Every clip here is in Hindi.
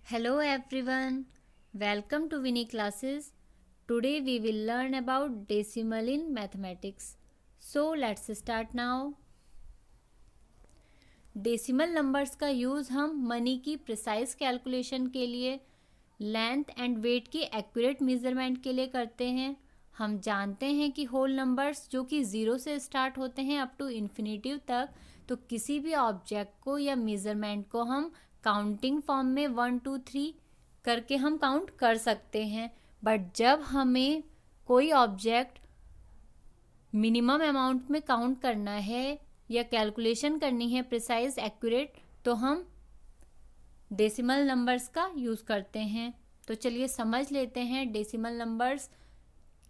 Hello everyone, welcome to Winnie classes. Today we will learn about decimal in mathematics. So let's start now. Decimal numbers का यूज़ हम मनी की प्रिसाइज कैलकुलेशन के लिए, लेंथ एंड वेट की एक्यूरेट मेजरमेंट के लिए करते हैं. हम जानते हैं कि होल नंबर्स जो कि ज़ीरो से स्टार्ट होते हैं अप टू इन्फिनिटिव तक, तो किसी भी ऑब्जेक्ट को या मेजरमेंट को हम काउंटिंग फॉर्म में 1 2 3 करके हम काउंट कर सकते हैं. बट जब हमें कोई ऑब्जेक्ट मिनिमम अमाउंट में काउंट करना है या कैलकुलेशन करनी है प्रिसाइज एक्यूरेट, तो हम डेसिमल नंबर्स का यूज़ करते हैं. तो चलिए समझ लेते हैं डेसिमल नंबर्स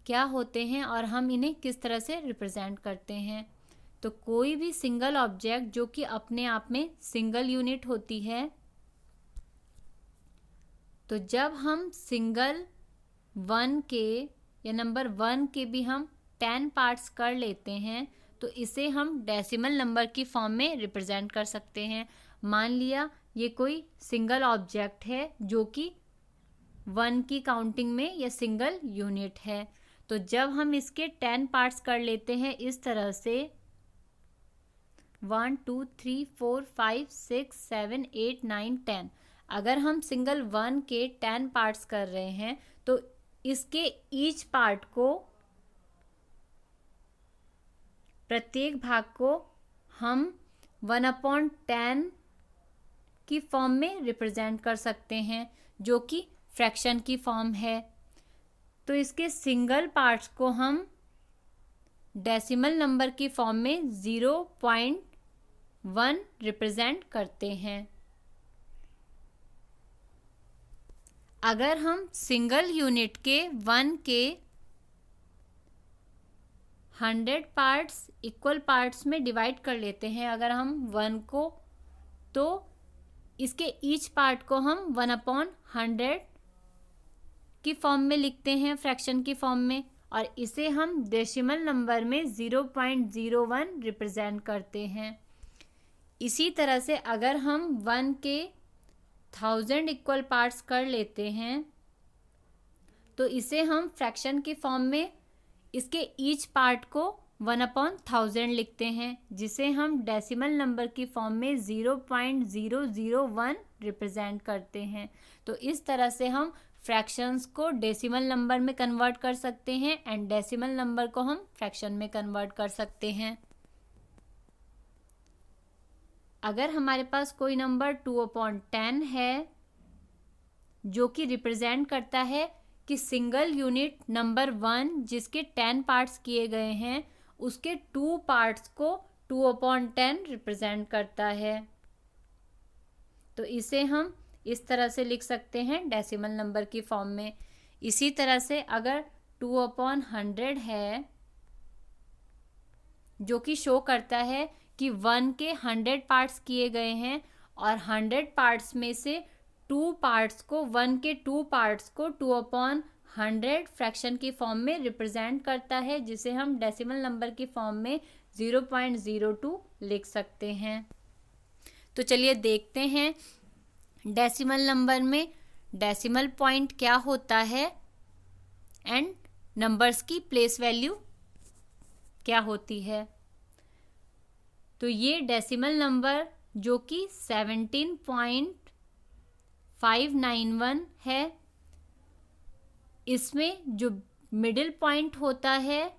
क्या होते हैं और हम इन्हें किस तरह से रिप्रेजेंट करते हैं. तो कोई भी सिंगल ऑब्जेक्ट जो कि अपने आप में सिंगल यूनिट होती है, तो जब हम सिंगल 1 के या नंबर 1 के भी हम 10 पार्ट्स कर लेते हैं, तो इसे हम डेसिमल नंबर की फॉर्म में रिप्रेजेंट कर सकते हैं. मान लिया ये कोई सिंगल ऑब्जेक्ट है जो कि 1 की काउंटिंग में या सिंगल यूनिट है, तो जब हम इसके 10 पार्ट्स कर लेते हैं इस तरह से 1 2 3 4 5 6 7 8 9 10, अगर हम सिंगल 1 के 10 पार्ट्स कर रहे हैं तो इसके ईच पार्ट को, प्रत्येक भाग को हम 1/10 की फॉर्म में रिप्रेजेंट कर सकते हैं जो कि फ्रैक्शन की फॉर्म है. तो इसके सिंगल पार्ट्स को हम डेसिमल नंबर की फॉर्म में 0.1 रिप्रेजेंट करते हैं. अगर हम सिंगल यूनिट के 1 के 100 पार्ट्स इक्वल पार्ट्स में डिवाइड कर लेते हैं अगर हम 1 को, तो इसके ईच पार्ट को हम 1/100 की फॉर्म में लिखते हैं फ्रैक्शन की फॉर्म में, और इसे हम डेसिमल नंबर में 0.01 रिप्रेजेंट करते हैं. इसी तरह से अगर हम 1 के 1000 इक्वल पार्ट्स कर लेते हैं तो इसे हम फ्रैक्शन की फॉर्म में इसके ईच पार्ट को 1/1000 लिखते हैं, जिसे हम डेसिमल नंबर की फॉर्म में 0.001 रिप्रेजेंट करते हैं. तो इस तरह से हम फ्रैक्शंस को डेसिमल नंबर में कन्वर्ट कर सकते हैं एंड डेसिमल नंबर को हम फ्रैक्शन में कन्वर्ट कर सकते हैं. अगर हमारे पास कोई नंबर 2/10 है जो कि रिप्रेजेंट करता है कि सिंगल यूनिट नंबर 1 जिसके 10 पार्ट्स किए गए हैं उसके 2 पार्ट्स को 2/10 रिप्रेजेंट करता है, तो इसे हम इस तरह से लिख सकते हैं डेसिमल नंबर की फॉर्म में. इसी तरह से अगर 2/100 है जो कि शो करता है कि 1 के 100 पार्ट्स किए गए हैं और 100 पार्ट्स में से 2 पार्ट्स को, 1 के 2 पार्ट्स को 2/100 फ्रैक्शन की फॉर्म में रिप्रेजेंट करता है, जिसे हम डेसिमल नंबर की फॉर्म में 0.02 लिख सकते हैं. तो चलिए देखते हैं डेसिमल नंबर में डेसिमल पॉइंट क्या होता है एंड नंबर्स की प्लेस वैल्यू क्या होती है. तो ये डेसिमल नंबर जो कि 17.591 है, इसमें जो मिडिल पॉइंट होता है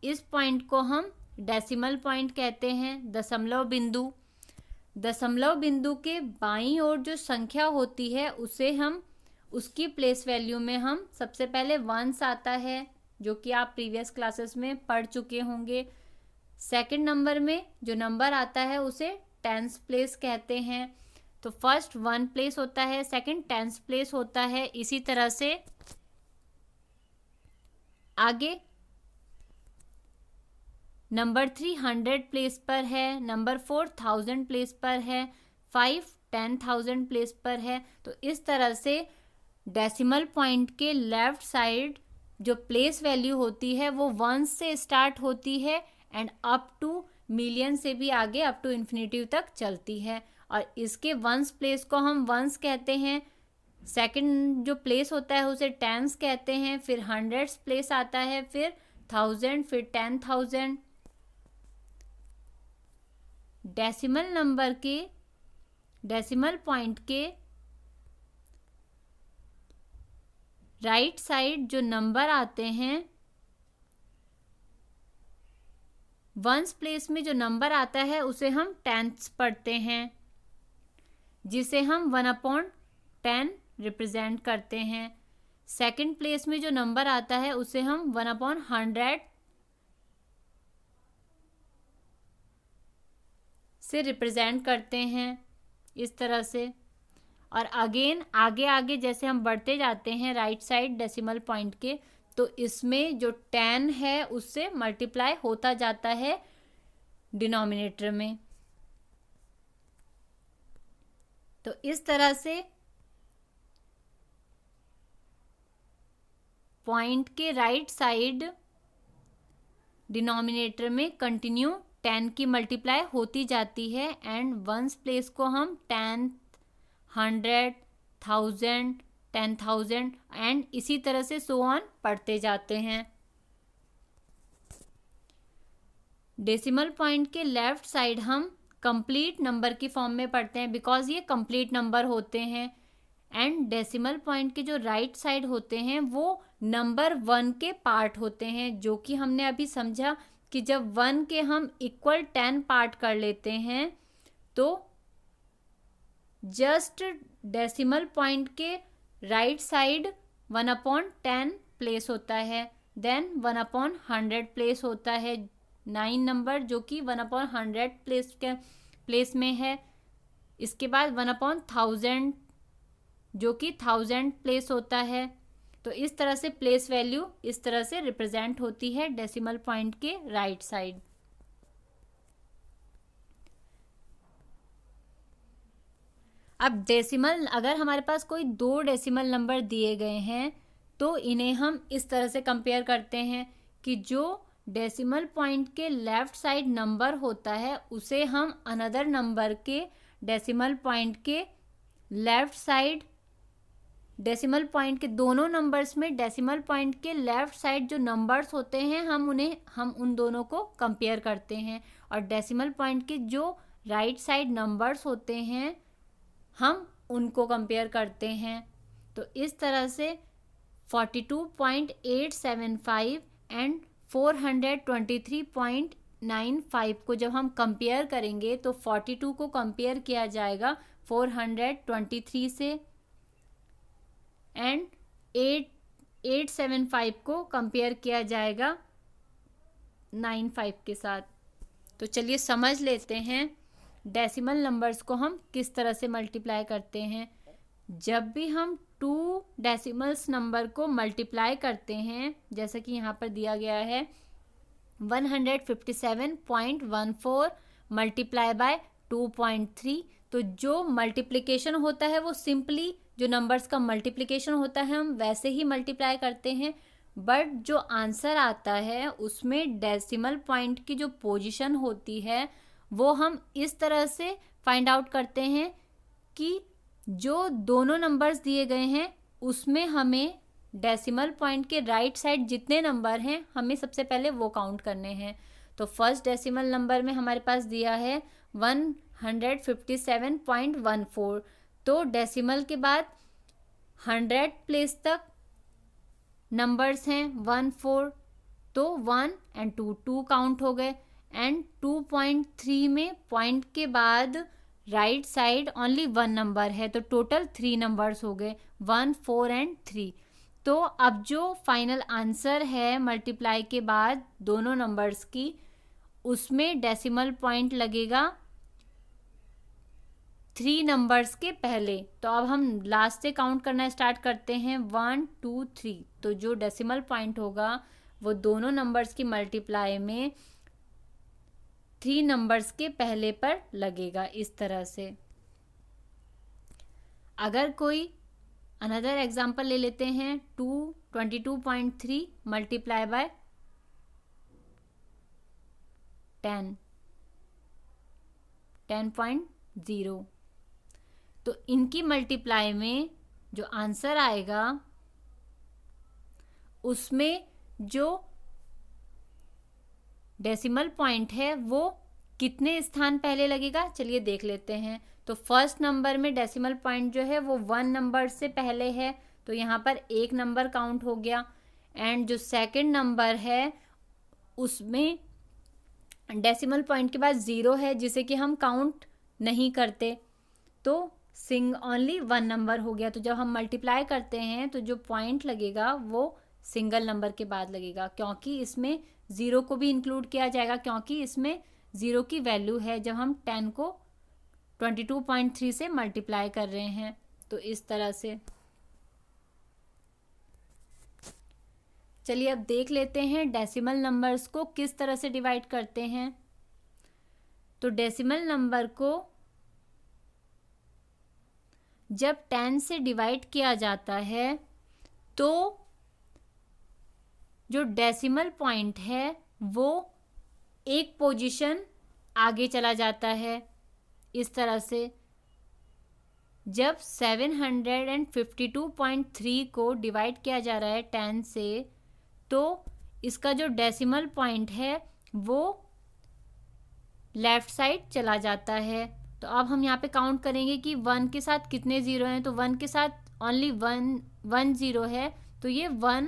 इस पॉइंट को हम डेसिमल पॉइंट कहते हैं, दशमलव बिंदु. दशमलव बिंदु के बाईं ओर जो संख्या होती है उसे हम, उसकी प्लेस वैल्यू में हम सबसे पहले 1 आता है जो कि आप प्रीवियस क्लासेस में पढ़ चुके होंगे. सेकंड नंबर में जो नंबर आता है उसे टेंस प्लेस कहते हैं. तो फर्स्ट 1 प्लेस होता है, सेकंड टेंस प्लेस होता है. इसी तरह से आगे नंबर 3 100 प्लेस पर है, नंबर 4 1000 प्लेस पर है, 5 10,000 प्लेस पर है. तो इस तरह से डेसिमल पॉइंट के लेफ्ट साइड जो प्लेस वैल्यू होती है वो 1 से स्टार्ट होती है एंड अप टू मिलियन से भी आगे अप टू इन्फिनिटिव तक चलती है. और इसके वंस प्लेस को हम वंस कहते हैं, सेकंड जो प्लेस होता है उसे टेंस कहते हैं, फिर हंड्रेड्स प्लेस आता है, फिर 1000, फिर 10,000। डेसिमल नंबर के डेसिमल पॉइंट के राइट साइड जो नंबर आते हैं, वंस प्लेस में जो नंबर आता है उसे हम टेंथ्स पढ़ते हैं, जिसे हम 1/10 रिप्रेजेंट करते हैं। सेकंड प्लेस में जो नंबर आता है उसे हम 1/100 से रिप्रेजेंट करते हैं, इस तरह से। और अगेन आगे आगे जैसे हम बढ़ते जाते हैं राइट साइड डेसिमल पॉइंट के, तो इसमें जो 10 है उससे मल्टीप्लाई होता जाता है डिनोमिनेटर में। तो इस तरह से पॉइंट के राइट साइड डिनोमिनेटर में कंटिन्यू 10 की मल्टीप्लाई होती जाती है, एंड वंस प्लेस को हम 10, 100, 1000, 10,000 एंड इसी तरह से सो ऑन पढ़ते जाते हैं। डेसिमल पॉइंट के लेफ्ट साइड हम कंप्लीट नंबर की फॉर्म में पढ़ते हैं, बिकॉज ये कंप्लीट नंबर होते हैं। एंड डेसिमल पॉइंट के जो राइट साइड होते हैं वो नंबर 1 के पार्ट होते हैं, जो कि हमने अभी समझा कि जब 1 के हम इक्वल 10 पार्ट कर लेते हैं तो जस्ट डेसिमल पॉइंट के राइट साइड 1/10 प्लेस होता है, देन 1/100 प्लेस होता है, 9 नंबर जो कि 1/100 प्लेस में है। इसके बाद 1/1000 जो कि 1000 प्लेस होता है। तो इस तरह से प्लेस वैल्यू इस तरह से रिप्रेजेंट होती है डेसिमल पॉइंट के राइट साइड। अब डेसिमल, अगर हमारे पास कोई 2 डेसिमल नंबर दिए गए हैं तो इन्हें हम इस तरह से कंपेयर करते हैं कि जो डेसिमल पॉइंट के लेफ्ट साइड नंबर होता है उसे हम अनदर नंबर के डेसिमल पॉइंट के लेफ्ट साइड, डेसिमल पॉइंट के दोनों नंबर्स में डेसिमल पॉइंट के लेफ्ट साइड जो नंबर्स होते हैं हम उन दोनों को कंपेयर करते हैं, और डेसिमल पॉइंट के जो राइट साइड नंबर्स होते हैं हम उनको कंपेयर करते हैं। तो इस तरह से 42.875 एंड 423.95 को जब हम कंपेयर करेंगे तो 42 को कंपेयर किया जाएगा 423 से, एंड 875 को कंपेयर किया जाएगा 95 के साथ। तो चलिए समझ लेते हैं डेसिमल नंबर्स को हम किस तरह से मल्टीप्लाई करते हैं। जब भी हम 2 डेसिमल्स नंबर को मल्टीप्लाई करते हैं, जैसा कि यहाँ पर दिया गया है 157.14 मल्टीप्लाई बाय 2.3, तो जो मल्टीप्लिकेशन होता है वो सिंपली जो नंबर्स का मल्टीप्लिकेशन होता है हम वैसे ही मल्टीप्लाई करते हैं, बट जो आंसर आता है उसमें डेसिमल पॉइंट की जो पोजीशन होती है वो हम इस तरह से फाइंड आउट करते हैं कि जो दोनों नंबर्स दिए गए हैं उसमें हमें डेसिमल पॉइंट के राइट साइड जितने नंबर हैं हमें सबसे पहले वो काउंट करने हैं। तो फर्स्ट डेसिमल नंबर में हमारे पास दिया है 157.14, तो डेसिमल के बाद 100 प्लेस तक नंबर्स हैं 1, 4, तो 1 and 2 काउंट हो गए, एंड 2.3 में पॉइंट के बाद राइट साइड ओनली 1 नंबर है, तो टोटल 3 नंबर्स हो गए 1, 4 and 3। तो अब जो फाइनल आंसर है मल्टीप्लाई के बाद दोनों नंबर्स की, उसमें डेसिमल पॉइंट लगेगा 3 नंबर्स के पहले। तो अब हम लास्ट से काउंट करना स्टार्ट करते हैं 1, 2, 3। तो जो डेसिमल पॉइंट होगा वो दोनों नंबर्स की मल्टीप्लाई में 3 नंबर्स के पहले पर लगेगा, इस तरह से। अगर कोई अनदर एग्जाम्पल ले लेते हैं 22.3 मल्टीप्लाई बाय 10, 10.0, तो इनकी मल्टीप्लाई में जो आंसर आएगा उसमें जो डेसिमल पॉइंट है वो कितने स्थान पहले लगेगा, चलिए देख लेते हैं। तो फर्स्ट नंबर में डेसिमल पॉइंट जो है वो 1 नंबर से पहले है, तो यहाँ पर 1 नंबर काउंट हो गया। एंड जो सेकंड नंबर है उसमें डेसिमल पॉइंट के बाद 0 है, जिसे कि हम काउंट नहीं करते, तो ओनली 1 नंबर हो गया। तो जब हम मल्टीप्लाई करते हैं तो जो पॉइंट लगेगा वो सिंगल नंबर के बाद लगेगा, क्योंकि इसमें 0 को भी इंक्लूड किया जाएगा, क्योंकि इसमें 0 की वैल्यू है जब हम 10 को 22.3 से मल्टीप्लाई कर रहे हैं। तो इस तरह से चलिए अब देख लेते हैं डेसिमल नंबर्स को किस तरह से डिवाइड करते हैं। तो डेसिमल नंबर को जब 10 से डिवाइड किया जाता है तो जो डेसिमल पॉइंट है वो एक पोजीशन आगे चला जाता है। इस तरह से जब 752.3 को डिवाइड किया जा रहा है 10 से, तो इसका जो डेसिमल पॉइंट है वो लेफ्ट साइड चला जाता है। तो अब हम यहाँ पे काउंट करेंगे कि 1 के साथ कितने ज़ीरो हैं। तो 1 के साथ ओनली 1 ज़ीरो है, तो ये 1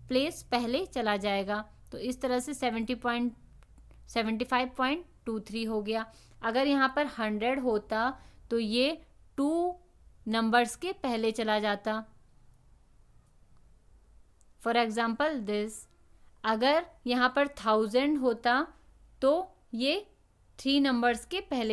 प्लेस पहले चला जाएगा। तो इस तरह से 75.23 हो गया। अगर यहाँ पर 100 होता तो ये 2 नंबर्स के पहले चला जाता। फॉर एग्जाम्पल दिस, अगर यहाँ पर 1000 होता तो ये 3 नंबर्स के पहले